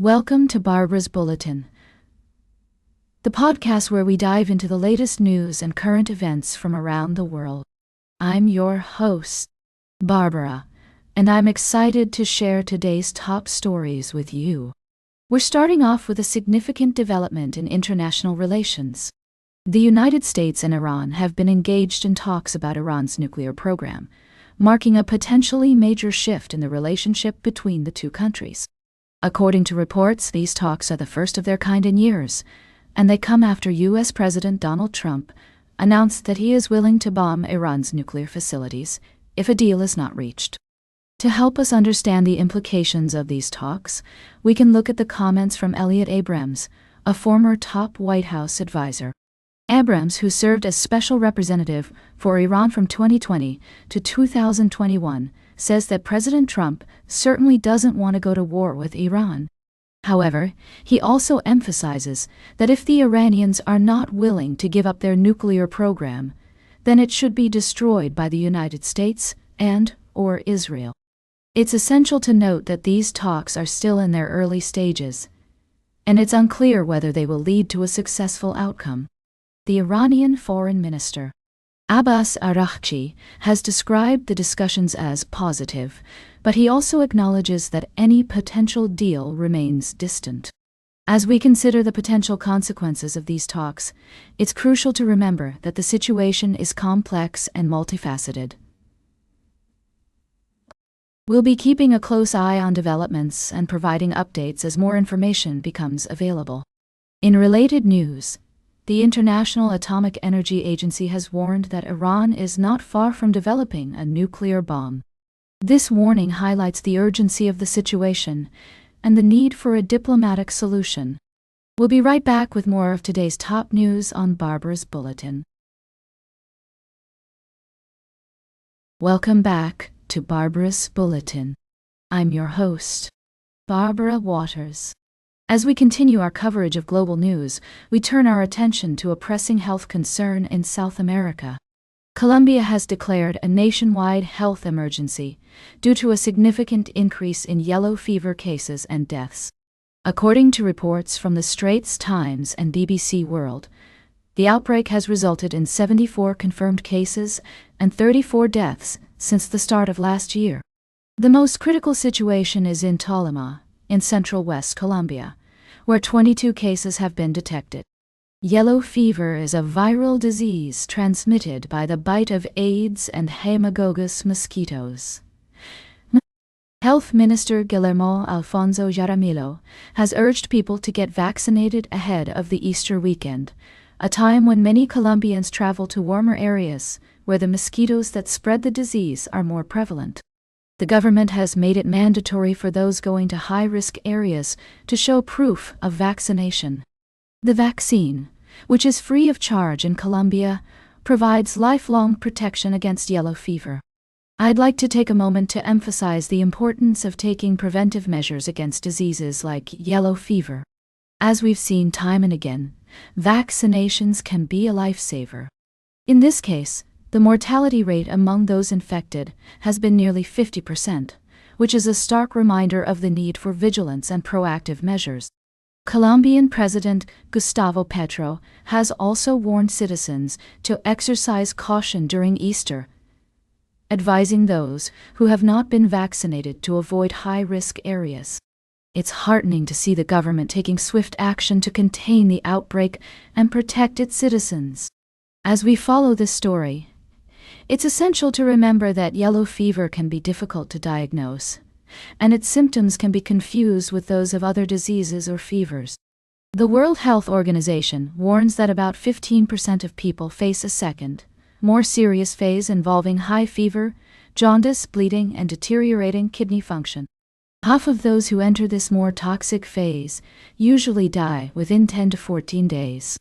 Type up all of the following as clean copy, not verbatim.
Welcome to Barbara's Bulletin, the podcast where we dive into the latest news and current events from around the world. I'm your host, Barbara, and I'm excited to share today's top stories with you. We're starting off with a significant development in international relations. The United States and Iran have been engaged in talks about Iran's nuclear program, marking a potentially major shift in the relationship between the two countries. According to reports, these talks are the first of their kind in years, and they come after U.S. President Donald Trump announced that he is willing to bomb Iran's nuclear facilities if a deal is not reached. To help us understand the implications of these talks, we can look at the comments from Elliot Abrams, a former top White House advisor. Abrams, who served as special representative for Iran from 2020 to 2021, says that President Trump certainly doesn't want to go to war with Iran. However, he also emphasizes that if the Iranians are not willing to give up their nuclear program, then it should be destroyed by the United States and/or Israel. It's essential to note that these talks are still in their early stages, and it's unclear whether they will lead to a successful outcome. The Iranian Foreign Minister, Abbas Araghchi, has described the discussions as positive, but he also acknowledges that any potential deal remains distant. As we consider the potential consequences of these talks, it's crucial to remember that the situation is complex and multifaceted. We'll be keeping a close eye on developments and providing updates as more information becomes available. In related news, the International Atomic Energy Agency has warned that Iran is not far from developing a nuclear bomb. This warning highlights the urgency of the situation and the need for a diplomatic solution. We'll be right back with more of today's top news on Barbara's Bulletin. Welcome back to Barbara's Bulletin. I'm your host, Barbara Waters. As we continue our coverage of global news, we turn our attention to a pressing health concern in South America. Colombia has declared a nationwide health emergency due to a significant increase in yellow fever cases and deaths. According to reports from the Straits Times and BBC World, the outbreak has resulted in 74 confirmed cases and 34 deaths since the start of last year. The most critical situation is in Tolima, in central West Colombia, where 22 cases have been detected. Yellow fever is a viral disease transmitted by the bite of Aedes and Haemococcus mosquitoes. Health Minister Guillermo Alfonso Jaramillo has urged people to get vaccinated ahead of the Easter weekend, a time when many Colombians travel to warmer areas where the mosquitoes that spread the disease are more prevalent. The government has made it mandatory for those going to high-risk areas to show proof of vaccination. The vaccine, which is free of charge in Colombia, provides lifelong protection against yellow fever. I'd like to take a moment to emphasize the importance of taking preventive measures against diseases like yellow fever. As we've seen time and again, vaccinations can be a lifesaver. In this case, the mortality rate among those infected has been nearly 50%, which is a stark reminder of the need for vigilance and proactive measures. Colombian President Gustavo Petro has also warned citizens to exercise caution during Easter, advising those who have not been vaccinated to avoid high-risk areas. It's heartening to see the government taking swift action to contain the outbreak and protect its citizens. As we follow this story, it's essential to remember that yellow fever can be difficult to diagnose, and its symptoms can be confused with those of other diseases or fevers. The World Health Organization warns that about 15% of people face a second, more serious phase involving high fever, jaundice, bleeding, and deteriorating kidney function. Half of those who enter this more toxic phase usually die within 10 to 14 days.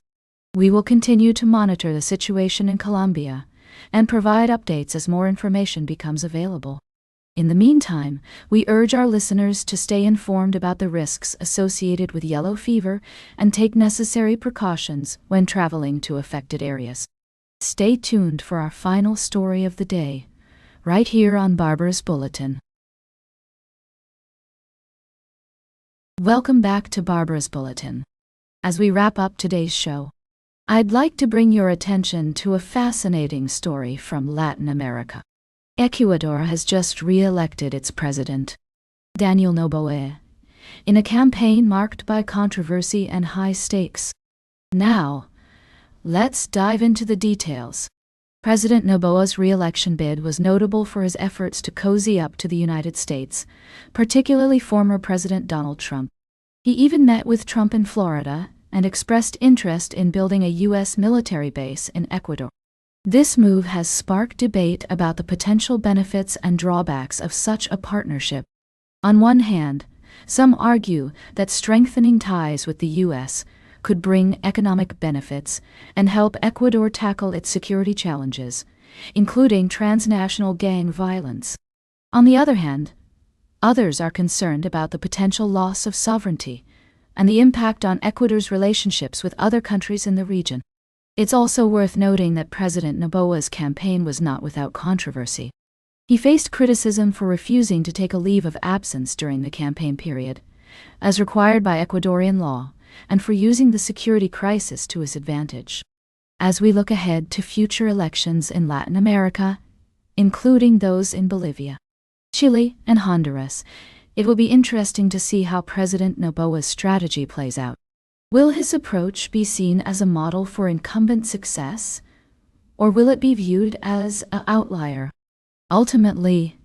We will continue to monitor the situation in Colombia and provide updates as more information becomes available. In the meantime, we urge our listeners to stay informed about the risks associated with yellow fever and take necessary precautions when traveling to affected areas. Stay tuned for our final story of the day, right here on Barbara's Bulletin. Welcome back to Barbara's Bulletin. As we wrap up today's show, I'd like to bring your attention to a fascinating story from Latin America. Ecuador has just re-elected its president, Daniel Noboa, in a campaign marked by controversy and high stakes. Now, let's dive into the details. President Noboa's re-election bid was notable for his efforts to cozy up to the United States, particularly former President Donald Trump. He even met with Trump in Florida and expressed interest in building a U.S. military base in Ecuador. This move has sparked debate about the potential benefits and drawbacks of such a partnership. On one hand, some argue that strengthening ties with the U.S. could bring economic benefits and help Ecuador tackle its security challenges, including transnational gang violence. On the other hand, others are concerned about the potential loss of sovereignty and the impact on Ecuador's relationships with other countries in the region. It's also worth noting that President Noboa's campaign was not without controversy. He faced criticism for refusing to take a leave of absence during the campaign period, as required by Ecuadorian law, and for using the security crisis to his advantage. As we look ahead to future elections in Latin America, including those in Bolivia, Chile, and Honduras, it will be interesting to see how President Noboa's strategy plays out. Will his approach be seen as a model for incumbent success, or will it be viewed as an outlier? Ultimately,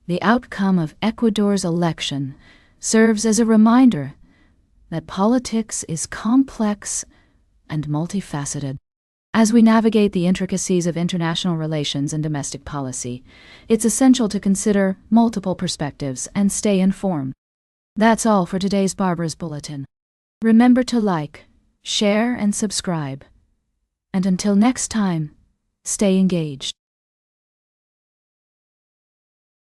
the outcome of Ecuador's election serves as a reminder that politics is complex and multifaceted. As we navigate the intricacies of international relations and domestic policy, it's essential to consider multiple perspectives and stay informed. That's all for today's Barbara's Bulletin. Remember to like, share, and subscribe. And until next time, stay engaged.